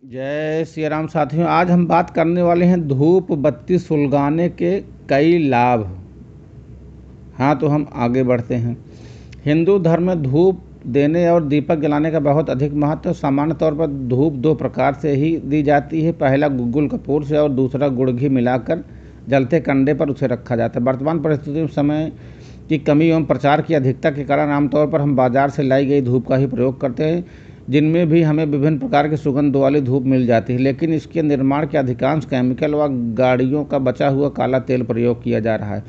जय श्री राम साथियों। आज हम बात करने वाले हैं धूप बत्ती सुलगाने के कई लाभ। हाँ, तो हम आगे बढ़ते हैं। हिंदू धर्म में धूप देने और दीपक जलाने का बहुत अधिक महत्व है। सामान्य तौर पर धूप दो प्रकार से ही दी जाती है। पहला गुग्गुल कपूर से और दूसरा गुड़ घी मिलाकर जलते कंडे पर उसे रखा जाता है। वर्तमान परिस्थिति में समय की कमी एवं प्रचार की अधिकता के कारण आमतौर पर हम बाजार से लाई गई धूप का ही प्रयोग करते हैं, जिनमें भी हमें विभिन्न प्रकार की सुगंध वाली धूप मिल जाती है। लेकिन इसके निर्माण के अधिकांश केमिकल व गाड़ियों का बचा हुआ काला तेल प्रयोग किया जा रहा है।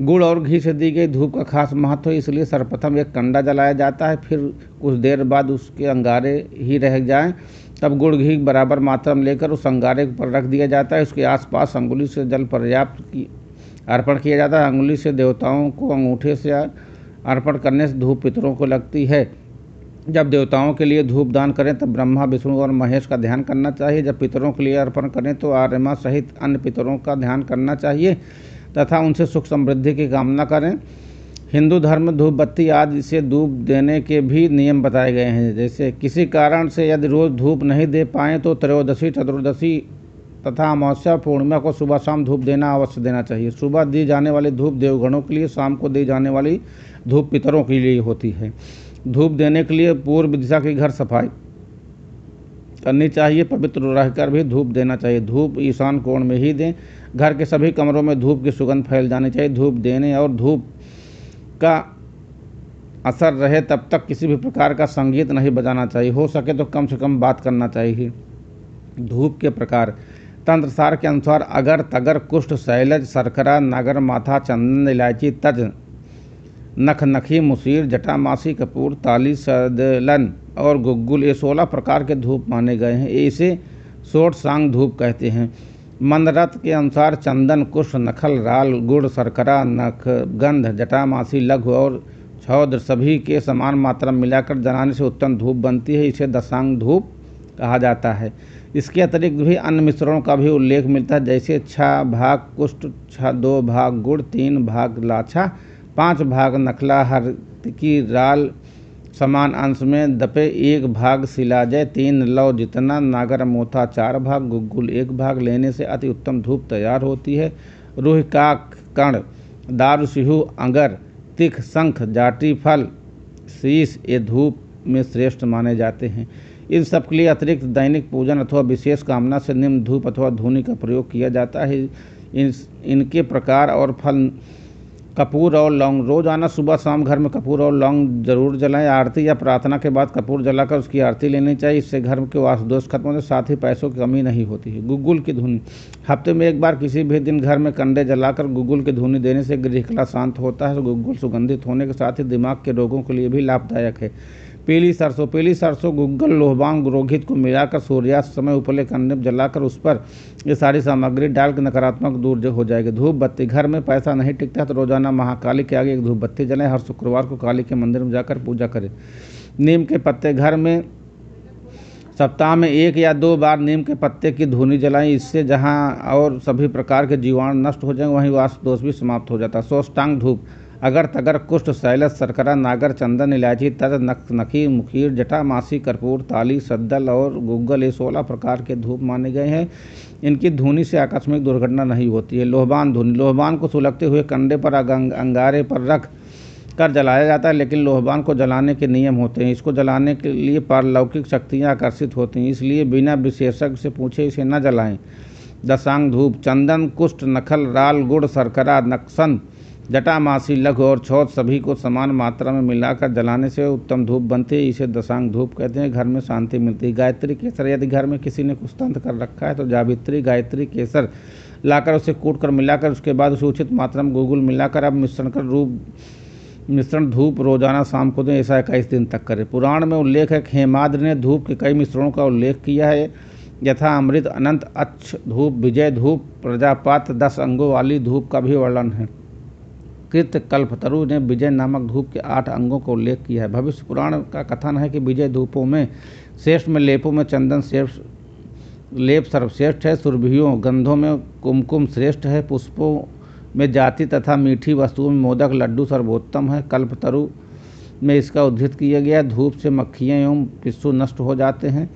गुड़ और घी से दी गई धूप का खास महत्व है, इसलिए सर्वप्रथम एक कंडा जलाया जाता है, फिर कुछ देर बाद उसके अंगारे ही रह जाएं, तब गुड़ घी बराबर मात्रा में लेकर उस अंगारे पर रख दिया जाता है। उसके आसपास अंगुली से जल पर्याप्त अर्पण किया जाता है। अंगुली से देवताओं को अंगूठे से अर्पण करने से धूप पितरों को लगती है। जब देवताओं के लिए धूप दान करें तब ब्रह्मा, विष्णु और महेश का ध्यान करना चाहिए। जब पितरों के लिए अर्पण करें तो आर्यमा सहित अन्य पितरों का ध्यान करना चाहिए तथा उनसे सुख समृद्धि की कामना करें। हिंदू धर्म में धूप बत्ती आदि से धूप देने के भी नियम बताए गए हैं। जैसे किसी कारण से यदि रोज धूप नहीं दे पाएँ तो त्रयोदशी, चतुर्दशी तथा अमावस्या, पूर्णिमा को सुबह शाम धूप देना अवश्य देना चाहिए। सुबह दी जाने वाली धूप देवगणों के लिए, शाम को दी जाने वाली धूप पितरों के लिए होती है। धूप देने के लिए पूर्व दिशा की घर सफाई करनी चाहिए। पवित्र रहकर भी धूप देना चाहिए। धूप ईशान कोण में ही दें। घर के सभी कमरों में धूप की सुगंध फैल जानी चाहिए। धूप देने और धूप का असर रहे तब तक किसी भी प्रकार का संगीत नहीं बजाना चाहिए। हो सके तो कम से कम बात करना चाहिए। धूप के प्रकार तंत्रसार के अनुसार अगर, तगर, कुष्ठ, शैलज, शर्करा, नागर माथा, चंदन, इलायची, तज, नखनखी, मुसीर, जटामासी, कपूर, ताली, सदलन और गुग्गुल, ये 16 प्रकार के धूप माने गए हैं। इसे षोडशांग धूप कहते हैं। मंदरत के अनुसार चंदन, कुष्ठ, नखल, राल, गुड़, शर्करा, नखगंध, जटामासी, लघु और छौद सभी के समान मात्रा में मिलाकर जलाने से उत्तम धूप बनती है। इसे दशांग धूप कहा जाता है। इसके अतिरिक्त भी अन्य मिश्रणों का भी उल्लेख मिलता है, जैसे 6 भाग कुष्ठ, 2 भाग गुड़, 3 भाग लाछा, 5 भाग नखला, हरतिकी, राल समान अंश में दपे, 1 भाग शिलाजय, 3 लौ जितना, नागर मोथा 4 भाग, गुग्गुल 1 भाग लेने से अति उत्तम धूप तैयार होती है। रूह, काक, कण, दारू, सिहू, अंगर, तिख, शंख, जाटी फल, शीश ये धूप में श्रेष्ठ माने जाते हैं। इन सब के लिए अतिरिक्त दैनिक पूजन अथवा विशेष कामना से निम्न धूप अथवा धूनी का प्रयोग किया जाता है। इनके प्रकार और फल कपूर और लौंग। रोजाना सुबह शाम घर में कपूर और लौंग जरूर जलाएं। आरती या प्रार्थना के बाद कपूर जलाकर उसकी आरती लेनी चाहिए। इससे घर के वास्तु दोष खत्म होते, साथ ही पैसों की कमी नहीं होती है। गुग्गुल की धुनी हफ्ते में एक बार किसी भी दिन घर में कंडे जलाकर गुग्गुल की धुनी देने से गृहकला शांत होता है। गुग्गुल सुगंधित होने के साथ ही दिमाग के रोगों के लिए भी लाभदायक है। पीली सरसों, गुग्गल, लोहबान, रोघित को मिलाकर सूर्यास्त समय उपले कंडे जलाकर उस पर ये सारी सामग्री डालकर नकारात्मक दूर हो जाएगी। धूप बत्ती घर में पैसा नहीं टिकता तो रोजाना महाकाली के आगे एक धूप बत्ती जलाएं। हर शुक्रवार को काली के मंदिर में जाकर पूजा करें। नीम के पत्ते घर में सप्ताह में 1 या 2 बार नीम के पत्ते की धुनी जलाएं। इससे जहां और सभी प्रकार के जीवाणु नष्ट हो जाएंगे वहीं वास्तु दोष भी समाप्त हो जाता है। षोडशांग धूप अगर, तगर, कुष्ठ, शैलज, शर्करा, नागर, चंदन, इलायची, तज, नखी, मुखीर, जटामासी, कर्पूर, ताली, सद्दल और गुग्गल ये 16 प्रकार के धूप माने गए हैं। इनकी धुनी से आकस्मिक दुर्घटना नहीं होती है। लोहबान धुनी लोहबान को सुलगते हुए कंडे पर अंगारे पर रख कर जलाया जाता है, लेकिन लोहबान को जलाने के नियम होते हैं। इसको जलाने के लिए पारलौकिक शक्तियाँ आकर्षित होती हैं, इसलिए बिना विशेषज्ञ से पूछे इसे न जलाएं। दशांग धूप चंदन, कुष्ठ, नखल, राल, गुड़, शर्करा, नक्सन, जटामासी, लघु और छौद सभी को समान मात्रा में मिलाकर जलाने से उत्तम धूप बनती है। इसे दशांग धूप कहते हैं। घर में शांति मिलती है। गायत्री केसर यदि घर में किसी ने कुस्तंत्र कर रखा है तो जावित्री गायत्री केसर लाकर उसे कूट कर मिलाकर उसके बाद उसे उचित मात्रा में गुग्गुल मिलाकर अब मिश्रण धूप रोजाना शाम को दें। ऐसा 21 दिन तक करें। पुराण में उल्लेख है कि हेमाद्रि ने धूप के कई मिश्रणों का उल्लेख किया है, यथा अमृत, अनंत, अक्ष धूप, विजय धूप, प्रजापात, 10 अंगों वाली धूप का भी वर्णन है। कृत कल्पतरु ने विजय नामक धूप के 8 अंगों का उल्लेख किया है। भविष्य पुराण का कथन है कि विजय धूपों में श्रेष्ठ में लेपों में चंदन लेप सर्वश्रेष्ठ है। सुरभियों गंधों में कुमकुम श्रेष्ठ है। पुष्पों में जाति तथा मीठी वस्तुओं में मोदक, लड्डू सर्वोत्तम है। कल्पतरु में इसका उद्धृत किया गया। धूप से मक्खियाँ एवं पिस्सू नष्ट हो जाते हैं।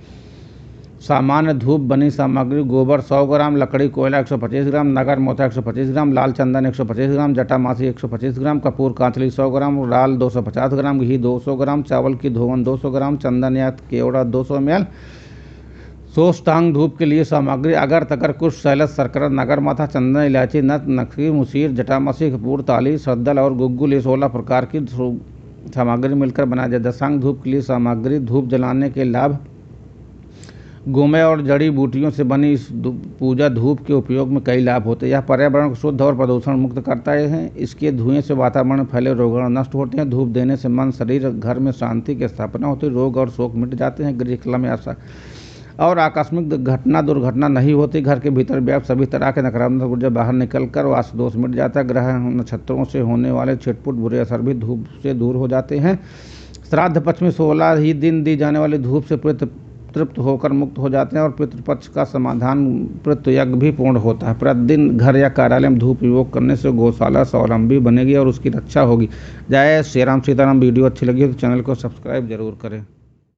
सामान्य धूप बनी सामग्री: गोबर 100 ग्राम, लकड़ी कोयला 125 ग्राम, नगर मोथा 125 ग्राम, लाल चंदन 125 ग्राम, जटामासी 125 ग्राम, कपूर कांचली 100 ग्राम, राल 250 ग्राम, घी 200 ग्राम, चावल की धोवन 200 ग्राम, चंदन या केवड़ा 200 ml। सोचटांग धूप के लिए सामग्री: अगर तकर, कुश, सैलस, शर्करा, नगर माथा, चंदन, इलायची, नट, नखी, मुसीर, जटामासी, कपूर, ताली, सद्दल और गुग्गुल, ये 16 प्रकार की सामग्री मिलकर बनाया जाए। दशांग धूप के लिए सामग्री: धूप जलाने के लाभ: गोमय और जड़ी बूटियों से बनी इस पूजा धूप के उपयोग में कई लाभ होते हैं। यह पर्यावरण को शुद्ध और प्रदूषण मुक्त करता है। इसके धुएं से वातावरण में फैले रोग नष्ट होते हैं। धूप देने से मन, शरीर, घर में शांति की स्थापना होती है। रोग और शोक मिट जाते हैं। गृह कलह में आशा और आकस्मिक दुर्घटना नहीं होती। घर के भीतर व्याप्त सभी तरह के नकारात्मक ऊर्जा बाहर निकलकर वास्तु दोष मिट जाता है। ग्रह नक्षत्रों से होने वाले छिटपुट बुरे असर भी धूप से दूर हो जाते हैं। श्राद्ध पक्ष में 16 ही दिन दी जाने वाली धूप से तृप्त होकर मुक्त हो जाते हैं और पितृपक्ष का समाधान पितृ यज्ञ भी पूर्ण होता है। प्रतिदिन घर या कार्यालय में धूप उपयोग करने से गौशाला स्वावलंबी बनेगी और उसकी रक्षा होगी। जय श्री राम, सीताराम। वीडियो अच्छी लगी तो चैनल को सब्सक्राइब जरूर करें।